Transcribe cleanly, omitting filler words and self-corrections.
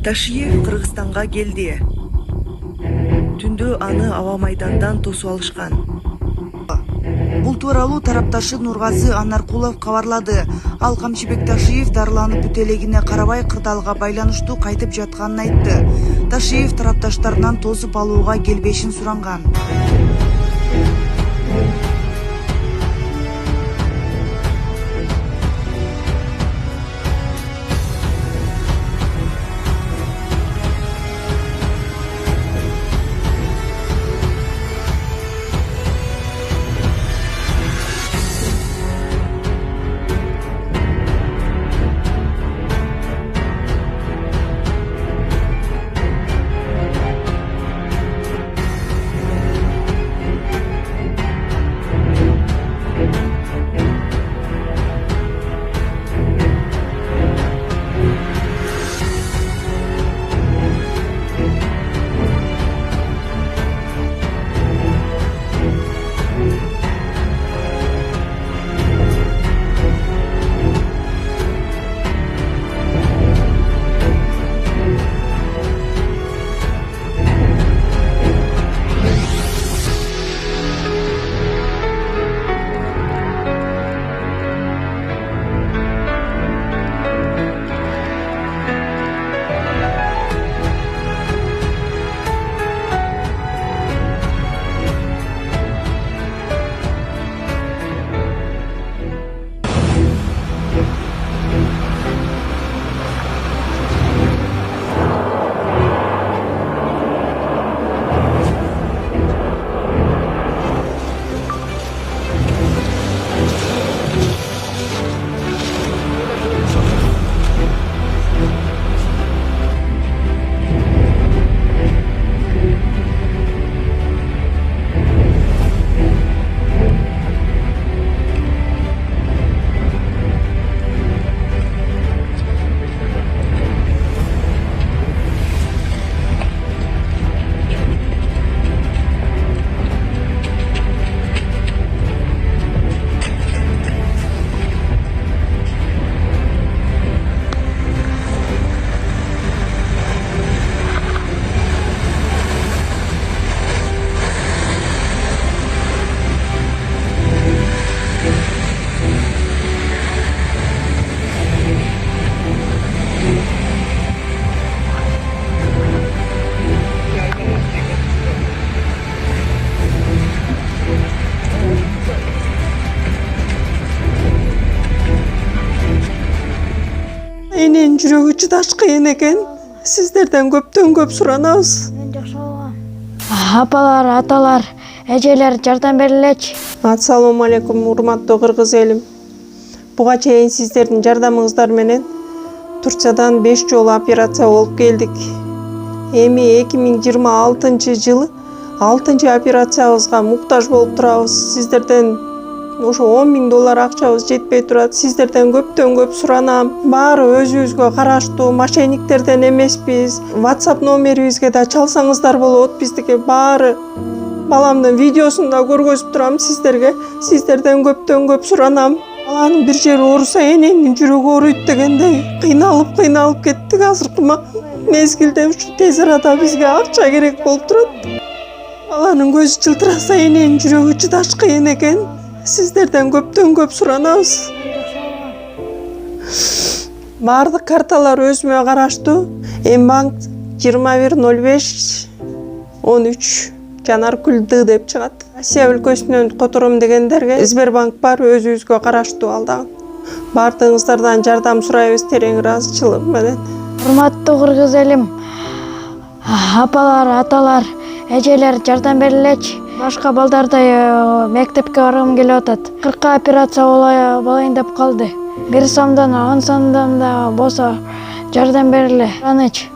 Ташиев Кыргызстанга келди. Түндө аны аба майдандан тосуп алышкан. Бул тууралуу тарапташы Нургазы Анаркулов кабарлады. Ал Камчыбек Ташиев дарыланып бүтелегине карабай кырдаалга байланыштуу кайтып жатканын айтты. Ташиев тарапташтарынан тосуп алууга келбешин суранган. Enен жүрөгү чыдаш кыйын экен. Сиздерден көптөн көп суранабыз. Апалар, аталар, эжелер жардам берилечи. Ассалому алейкум, урматтуу кыргыз элим. Буга чейин сиздердин жардамыңыздар менен Турциядан 5 жолу операция болуп келдик. Эми 2026-жылы 6-чы операциябызга муктаж болуп турабыз. Сиздерден ошо $10.000 акчабыз жетпей турат. Сиздерден көптөн көп суранам. Баары өзүбүзгө караштуу, мошенниктерден эмеспиз. WhatsApp номерибизге да чалсаңыздар болот. Биздики баары баламдын видеосун да көргөзүп турам сиздерге. Сиздерден көптөн көп суранам. Баланын бир жери ооруса эненин жүрөгү ооруйт дегендей кыйналып кеттик. Азыркы мезгилде ушу тез арада бизге акча керек болуп турат. Баланын көзү жылтыраса эненин жүрөгү чыдаш кыйын экен. Сиздерден көптөн көп суранабыз. Бардык карталар өзүмө караштуу. Мбанк 210513 Жанаркүл Д деп чыгат. Россия өлкөсүнөн котором дегендерге Сбербанк бар, өзүбүзгө караштуу ал дагы. Бардыгыңыздардан жардам сурайбыз терең ыраазычылык менен. Урматтуу кыргыз элим, апалар, аталар, эжелер жардам берилечи. Башка балдардай мектепке баргым келип атат. 40 операция болайын деп калды. 1 сомдон 10 сомдон да болсо жардам бериле. Аныч.